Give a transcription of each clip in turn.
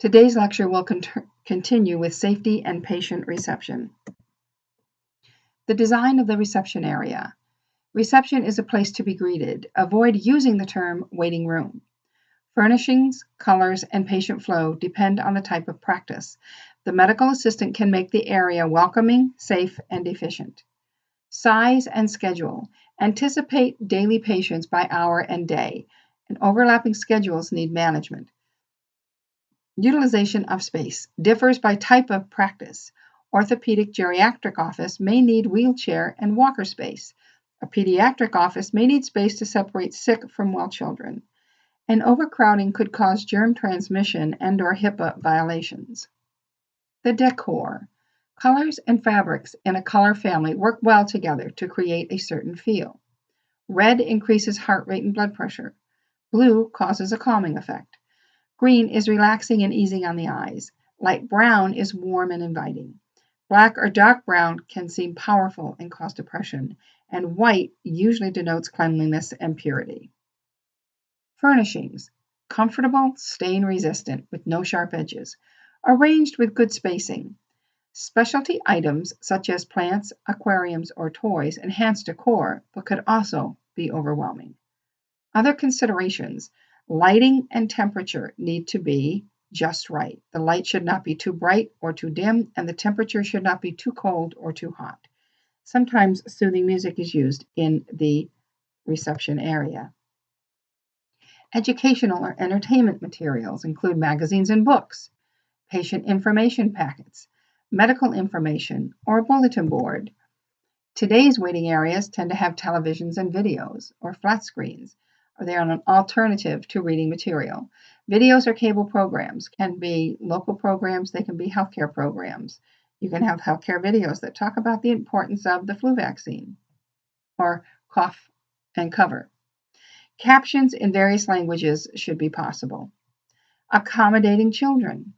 Today's lecture will continue with safety and patient reception. The design of the reception area. Reception is a place to be greeted. Avoid using the term waiting room. Furnishings, colors, and patient flow depend on the type of practice. The medical assistant can make the area welcoming, safe, and efficient. Size and schedule. Anticipate daily patients by hour and day, and overlapping schedules need management. Utilization of space differs by type of practice. Orthopedic geriatric office may need wheelchair and walker space. A pediatric office may need space to separate sick from well children. And overcrowding could cause germ transmission and/or HIPAA violations. The decor. Colors and fabrics in a color family work well together to create a certain feel. Red increases heart rate and blood pressure. Blue causes a calming effect. Green is relaxing and easing on the eyes. Light brown is warm and inviting. Black or dark brown can seem powerful and cause depression, and white usually denotes cleanliness and purity. Furnishings. Comfortable, stain-resistant, with no sharp edges. Arranged with good spacing. Specialty items such as plants, aquariums, or toys enhance decor, but could also be overwhelming. Other considerations. Lighting and temperature need to be just right. The light should not be too bright or too dim, and the temperature should not be too cold or too hot. Sometimes soothing music is used in the reception area. Educational or entertainment materials include magazines and books, patient information packets, medical information, or a bulletin board. Today's waiting areas tend to have televisions and videos or flat screens. They are an alternative to reading material. Videos or cable programs can be local programs, they can be healthcare programs. You can have healthcare videos that talk about the importance of the flu vaccine or cough and cover. Captions in various languages should be possible. Accommodating children.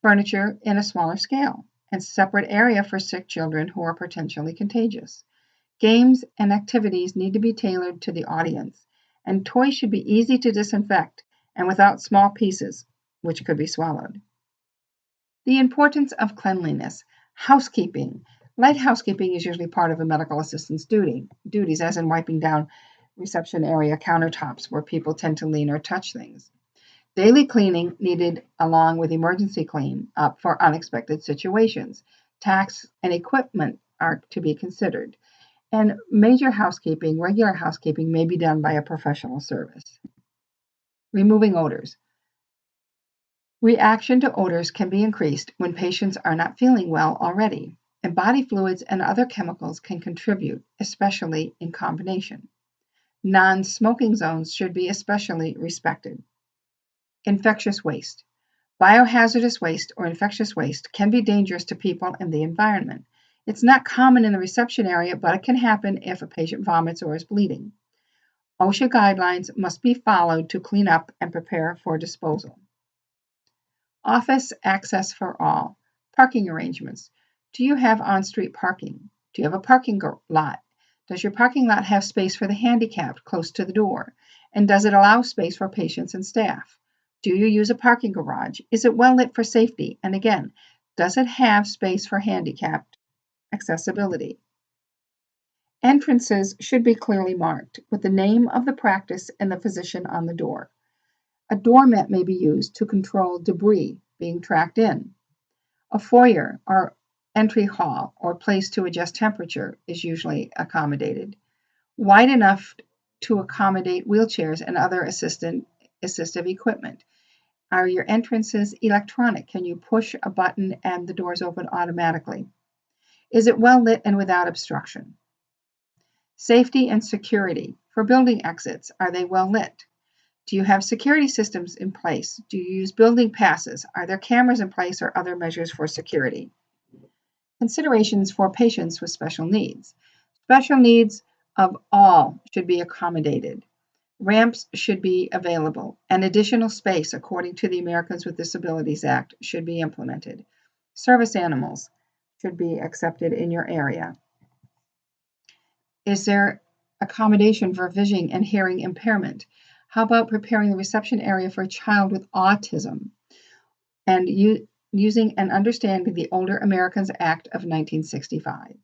Furniture in a smaller scale and separate area for sick children who are potentially contagious. Games and activities need to be tailored to the audience. And toys should be easy to disinfect and without small pieces, which could be swallowed. The importance of cleanliness. Housekeeping. Light housekeeping is usually part of a medical assistant's duties, as in wiping down reception area countertops where people tend to lean or touch things. Daily cleaning needed along with emergency clean up for unexpected situations. Tasks and equipment are to be considered. And major housekeeping, regular housekeeping, may be done by a professional service. Removing odors. Reaction to odors can be increased when patients are not feeling well already, and body fluids and other chemicals can contribute, especially in combination. Non-smoking zones should be especially respected. Infectious waste. Biohazardous waste or infectious waste can be dangerous to people and the environment. It's not common in the reception area, but it can happen if a patient vomits or is bleeding. OSHA guidelines must be followed to clean up and prepare for disposal. Office access for all. Parking arrangements. Do you have on-street parking? Do you have a parking lot? Does your parking lot have space for the handicapped close to the door? And does it allow space for patients and staff? Do you use a parking garage? Is it well lit for safety? And again, does it have space for handicapped accessibility? Entrances should be clearly marked with the name of the practice and the physician on the door. A doormat may be used to control debris being tracked in. A foyer or entry hall or place to adjust temperature is usually accommodated. Wide enough to accommodate wheelchairs and other assistive equipment. Are your entrances electronic? Can you push a button and the doors open automatically? Is it well lit and without obstruction? Safety and security. For building exits, are they well lit? Do you have security systems in place? Do you use building passes? Are there cameras in place or other measures for security? Considerations for patients with special needs. Special needs of all should be accommodated. Ramps should be available, and additional space, according to the Americans with Disabilities Act, should be implemented. Service animals should be accepted in your area. Is there accommodation for vision and hearing impairment? How about preparing the reception area for a child with autism? and using and understanding the Older Americans Act of 1965.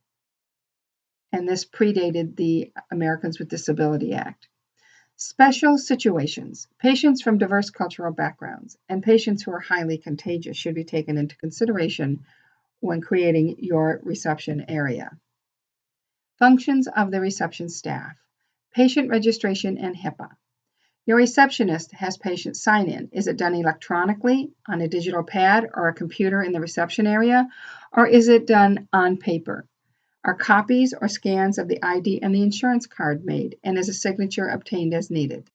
And this predated the Americans with Disability Act. Special situations. Patients from diverse cultural backgrounds and patients who are highly contagious should be taken into consideration when creating your reception area. Functions of the reception staff. Patient registration and HIPAA. Your receptionist has patients sign in. Is it done electronically on a digital pad or a computer in the reception area, or is it done on paper? Are copies or scans of the ID and the insurance card made, and is a signature obtained as needed?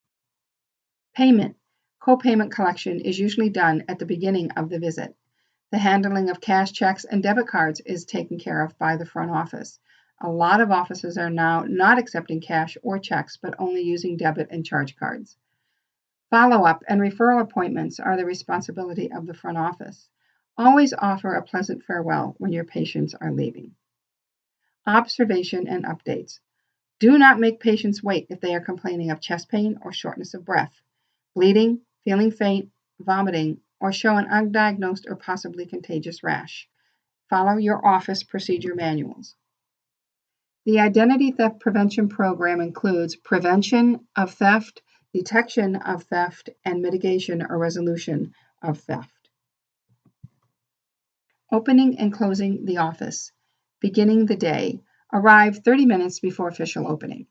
Payment. Co-payment collection is usually done at the beginning of the visit. The handling of cash checks and debit cards is taken care of by the front office. A lot of offices are now not accepting cash or checks, but only using debit and charge cards. Follow-up and referral appointments are the responsibility of the front office. Always offer a pleasant farewell when your patients are leaving. Observation and updates. Do not make patients wait if they are complaining of chest pain or shortness of breath, bleeding, feeling faint, vomiting, or show an undiagnosed or possibly contagious rash. Follow your office procedure manuals. The Identity Theft Prevention Program includes prevention of theft, detection of theft, and mitigation or resolution of theft. Opening and closing the office. Beginning the day. Arrive 30 minutes before official opening.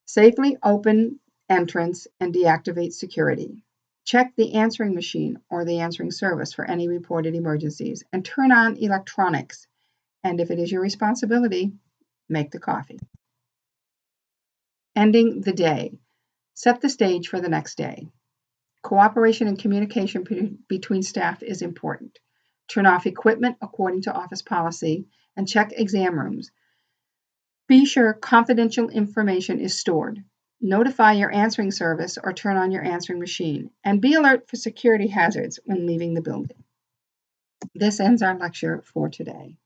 Safely open entrance and deactivate security. Check the answering machine or the answering service for any reported emergencies and turn on electronics. And if it is your responsibility, make the coffee. Ending the day. Set the stage for the next day. Cooperation and communication between staff is important. Turn off equipment according to office policy and check exam rooms. Be sure confidential information is stored. Notify your answering service or turn on your answering machine, and be alert for security hazards when leaving the building. This ends our lecture for today.